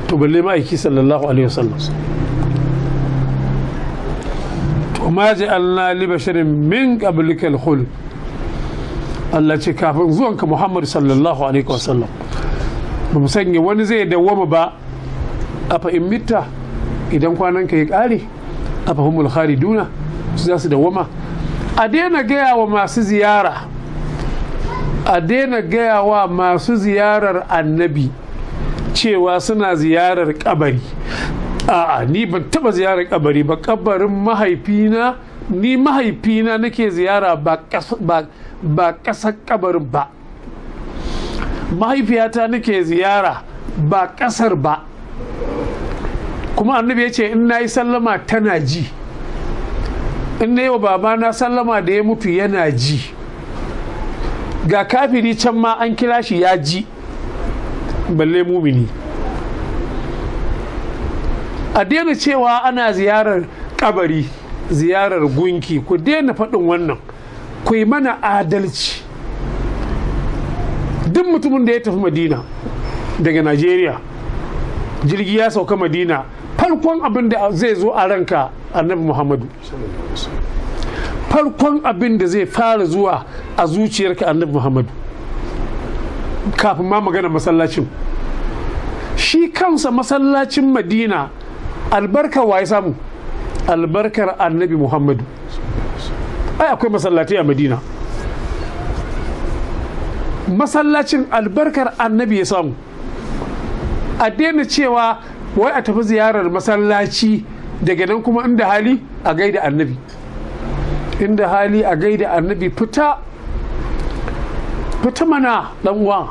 To balle ma'aiki sallallahu alaihi wasallam. To ma ja'alna li basharin min qablika al-khuld, Allah ce kafin zuwanka Muhammad sallallahu alaihi wasallam ba mu sanya wani zai dawwama ba. Afa in mitta, idan kwananka ya kare, afa humul khaliduna, su za su dawwama. A daina gaya wa masu ziyara, a daina gaya wa masu ziyarar annabi cewa suna ziyarar kabari. A'a, ni ban taba ziyarar kabari ba. Kabarin mahaifina, ni mahaifina nake ziyara ba ƙasar kabarin ba. Mahaifiyata nake ziyara ba ƙasar ba. Kuma annabi ya ce in na yi sallama tana ji, in na yi wa babana sallama da ya mutu yana ji. Ga kafiri can ma an kira shi ya ji, balle mumini. A daina cewa ana ziyarar kabari, ziyarar gunki. Ku daina faɗin wannan, ku yi mana adalci. Duk mutumin da ya tafi Madina daga Najeriya, jirgi ya sauka Madina, farkon abin da zai zo a ranka annabi Muhammadu. Farkon abin da zai fara zuwa a zuciyarka annabi Muhammadu, kafin ma magana masallacin. Shi kansa masallacin Madina albarkar wa ya samu? Albarkar annabi Muhammadu. Ai akwai masallatai a Madina, masallacin albarkar annabi ya samu. A daina cewa wai a tafi ziyarar masallaci daga nan kuma inda hali a gaida annabi, inda hali a gaida annabi. Fita mana dan uwa.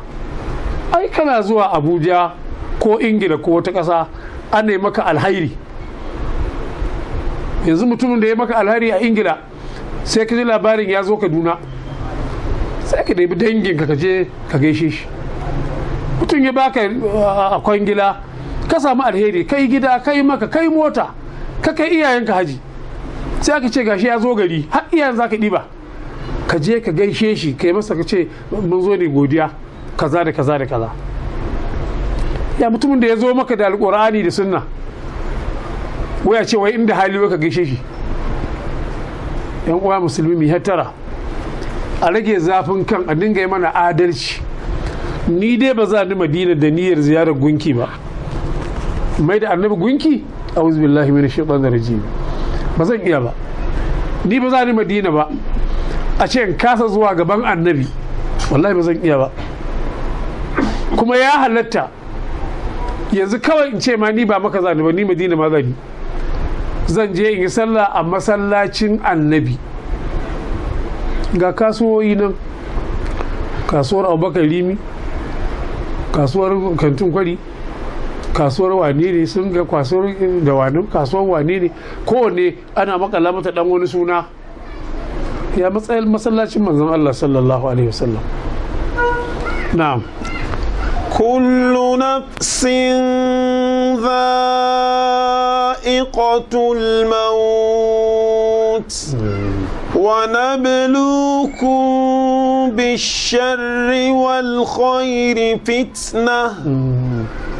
Ai kana zuwa Abuja ko Ingila ko wata ƙasa ana yi maka alhairi. Yanzu mutumin da ya maka alhairi a Ingila sai ka ji labarin ya zo Kaduna, sai ka ɗebi danginka ka je ka gaishe shi. Mutum ya baka a kwangila, ka samu alheri, kai gida, kai maka, kai mota, ka kai iyayenka haji, sai aka ce gashi ya zo gari, har iyayen za ka ɗiba ka je ka gaishe shi, kai masa ka ce mun zo ne godiya kaza da kaza da kaza. Ya mutumin da ya zo maka da alƙur'ani da sunna, waya ce wai inda hali ka gaishe shi. Yan uwa musulmi mu hattara, a rage zafin kan, a dinga yi mana adalci. Ni dai ba za ni Madina da niyyar ziyarar gunki ba. Mai da annabi gunki, a'udhu billahi minash shaitanir rajim, ba zan iya ba. Ni ba za ni Madina ba a ce in kasa zuwa gaban annabi, wallahi ba zan iya ba. Kuma ya halatta yanzu kawai in ce ma ni ba maka zani ba, ni Madina ma zani, zan je in yi sallah a masallacin annabi. Ga kasuwoyi nan, kasuwar Abubakar Rimi, kasuwar Kantin Kwari, kasuwar wane ne, sun ga kasuwar da wani, kasuwar wane ne, kowanne ana makala mata dan wani suna. Ya matsayin masallacin manzon Allah sallallahu alaihi wasallam. Na'am. Kullu nafsin dha'iqatul maut ونبلوكم بالشر والخير فتنة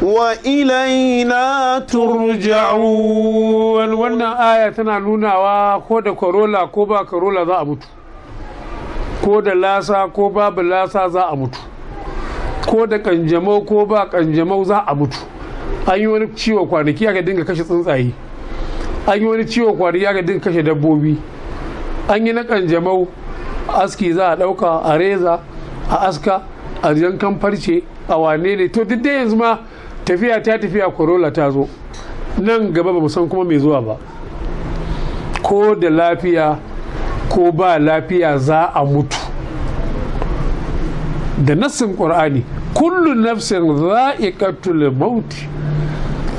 وإلينا ترجعون. wannan aya tana nunawa ko da corolla ko ba corolla za a mutu, ko da lasa ko babu lasa za a mutu, ko da kanjamau ko ba kanjamau za a mutu. An yi wani ciwo kwanaki aka dinga kashe tsuntsaye, an yi wani ciwo kwari ya ga din kashe dabbobi, an yi na kanjamau aski za a ɗauka a reza a aska a yankan farce a wane ne. To duk da yanzu ma tafiya ta tafiya, Corolla ta zo, nan gaba ba mu san kuma mai zuwa ba. Ko da lafiya ko ba lafiya za a mutu da nassin Qur'ani, kullu nafsin za'iqatul maut,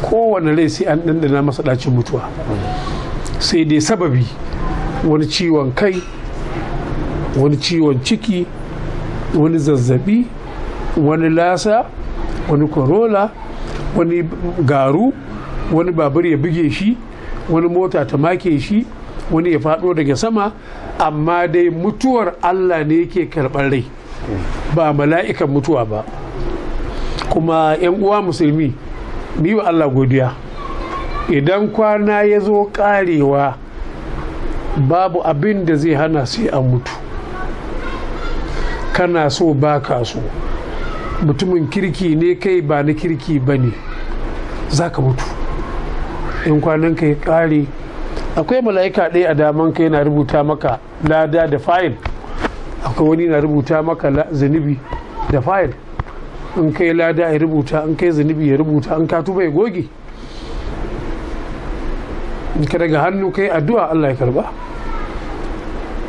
kowane rai sai an dandana masa dacin mutuwa, sai dai sababi, wani ciwon kai, wani ciwon ciki, wani zazzabi, wani lasa, wani Corolla, wani garu, wani babur ya buge shi, wani mota ta make shi, wani ya faɗo daga sama. Amma dai mutuwar Allah ne yake karɓar rai, ba mala'ikan mutuwa ba. Kuma 'yan uwa musulmi, mu wa Allah godiya, idan kwana ya zo ƙarewa babu abin da zai hana sai an mutu. Kana so ba ka so, mutumin kirki ne kai ba na kirki ba ne, za ka mutu. In kwanan ka ya ƙare, akwai mala'ika ɗaya a daman ka yana rubuta maka lada da fayil, akwai wani na rubuta maka zunubi da fayil. In kai lada ya rubuta, in kai zunubi ya rubuta, in ka tuba ya goge. In ka daga hannu kai addu'a Allah ya karba.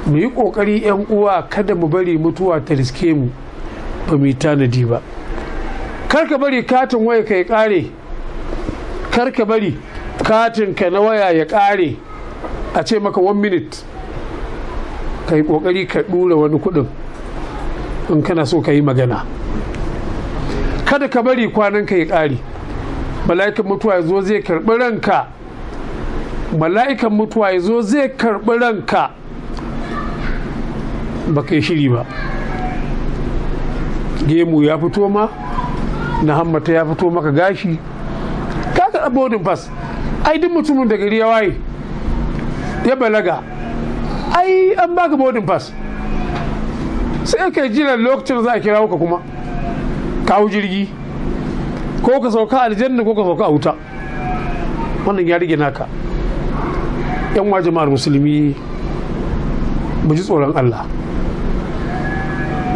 Mu yi ƙoƙari 'yan uwa, kada mu bari mutuwa ta riske mu ba mu yi tanadi ba. Kar ka bari katin waya ka ya ƙare, kar ka bari katin ka na waya ya ƙare a ce maka 1 minute. Ka yi ƙoƙari ka ɗura wani kuɗin in kana so ka yi magana. Kada ka bari kwanan ka ya ƙare, mala'ikan mutuwa ya zo zai karɓi ranka, mala'ikan mutuwa ya zo zai karɓi ranka ba ka yi shiri ba. Gemu ya fito ma, na hammata ya fito maka gashi, ka karɓa boarding pass. Ai duk mutumin da gari ya waye ya balaga, ai an baka boarding pass, sai ka jira lokacin za a kira ka kuma kawo jirgi, ko ka sauka aljanna ko ka sauka a wuta. Wannan ya rige naka. Yan wa jama'ar musulmi, mu ji tsoron Allah,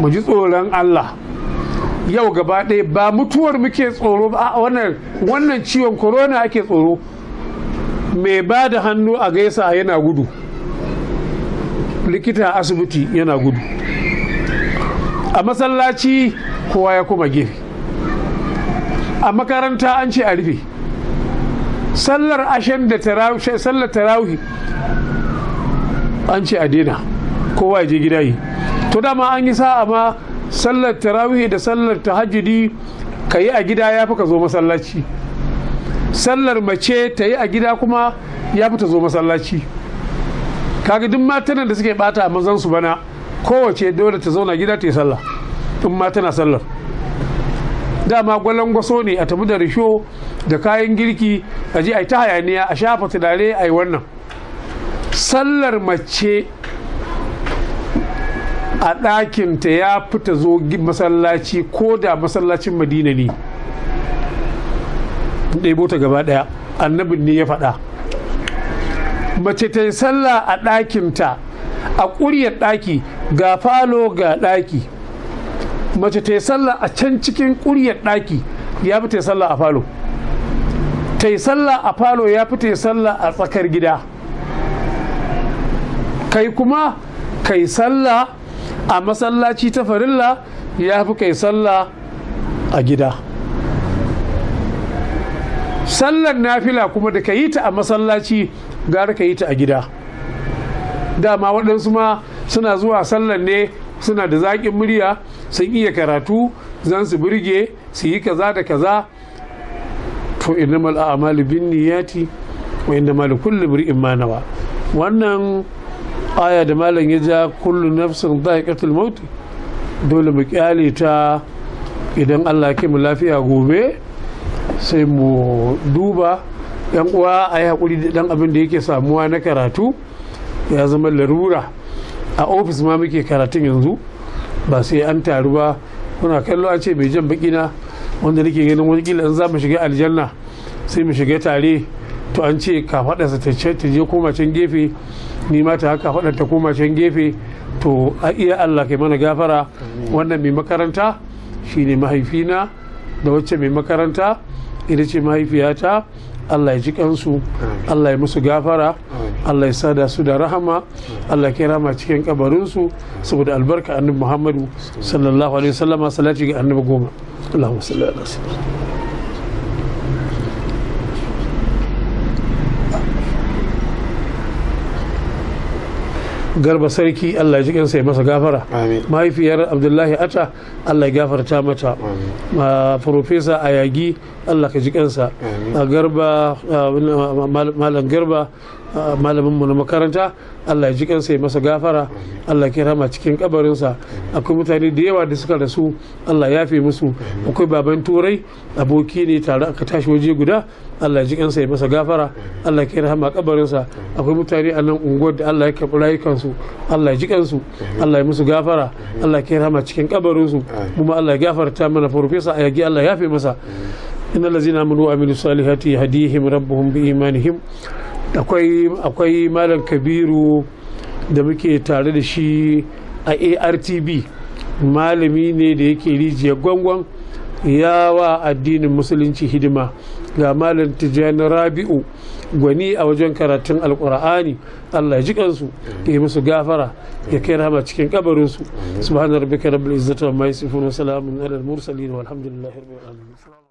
mu ji tsoron Allah. Yau gaba ɗaya ba mutuwar muke tsoro ba, wannan ciwon corona ake tsoro. Mai ba da hannu a gaisa yana gudu, likita a asibiti yana gudu, a masallaci kowa ya kuma gefe, a makaranta an ce a rufe, sallar ashen da sallar tarawih an ce a daina, kowa ya je gida yi. To dama an yi sa'a ma sallar tarawih da sallar tahajjudi ka yi a gida ya fi ka zo masallaci. Sallar mace ta yi a gida kuma ya fi ta zo masallaci. Kaga duk matan da suke bata a mazan su bana, kowace dole ta zauna gida ta yi sallah in ma tana sallar. Dama gwalangwaso ne a tafi da risho da kayan girki, a je a yi ta hayaniya, a shafa turare, a yi wannan. Sallar mace a ɗakinta ya fi ta zo masallaci, ko da masallacin Madina ne. Ɗebo ta gaba ɗaya, annabin ne ya faɗa. Mace ta yi sallah a ɗakinta, a ƙuryar ɗaki, ga falo ga ɗaki. Mace ta yi sallah a can cikin ƙuryar ɗaki, ya fi ta yi sallah a falo. Ta yi sallah a falo ya fi ta yi sallah a tsakar gida. Kai kuma kai sallah a masallaci ta farilla ya fi kai sallah a gida. Sallar nafila kuma da ka yi ta a masallaci gara ka yi ta a gida. Dama waɗansu ma suna zuwa sallar ne, suna da zaƙin murya, sun iya karatu, zan su burge, su yi kaza da kaza. To innamal a'malu binniyati wa innamal likulli imrin ma nawa. Wannan aya da malam ya ja, kullu nafsin dha'iqatul maut, dole mu kyale ta. Idan Allah ya kai mu lafiya gobe sai mu duba. Yan uwa a yi haƙuri da ɗan abin da yake samuwa na karatu, ya zama larura. A ofis ma muke karatun yanzu, ba sai an taru ba. Kuna kallo an ce mai jan baki na, wanda nake ganin wani kila in za mu shiga aljanna sai mu shiga tare, to an ce kafaɗarsa ta je koma can gefe, ni ma ta haka faɗar ta koma can gefe, to a iya Allah kai mana gafara. Wannan mai makaranta shine mahaifina, da wacce mai makaranta ita ce mahaifiyata. Allah ya ji kansu, Allah ya musu gafara, Allah ya sada su da rahama, Allah ya rahama cikin kabarinsu saboda albarka annabi Muhammadu sallallahu alaihi wasallam. Salati ga annabi 10. Allahumma salli ala sayyidina Garba Sarki, Allah ya ji kansa ya masa gafara. Mahaifiyar Abdullahi Ata, Allah ya gafarta mata. Profesa Ayagi, Allah ka ji kansa. Garba Malam Garba, malaminmu na makaranta, Allah ya ji kansa ya masa gafara, Allah ya rama cikin kabarinsa. Akwai mutane da yawa da suka rasu, Allah ya fi musu. Akwai baban Turai, aboki ne tare aka tashi waje guda, Allah ya ji kansa ya masa gafara, Allah ya rahama kabarinsa. Akwai mutane a nan unguwar da Allah ya karɓi rayukansu, Allah ya ji kansu, Allah ya musu gafara, Allah ya rahama cikin kabarinsu. Kuma Allah ya gafarta mana. Farfesa Ayagi, Allah ya fi masa. Innal ladzina amanu wa amilus salihati yahdihim rabbuhum bi imanihim. Akwai Malam Kabiru da muke tare da shi a ARTB, malami ne da yake rijiyar gwangwan, yawa addinin musulunci hidima. Ga Malam Tijjani Rabi'u, gwani a wajen karatun alkur'ani, Allah ya ji kansu, ya yi musu gafara, ya kai rahama cikin kabarinsu. Subhana rabbika rabbil izzati amma yasifun wa salamun alal mursalin walhamdulillahi rabbil alamin.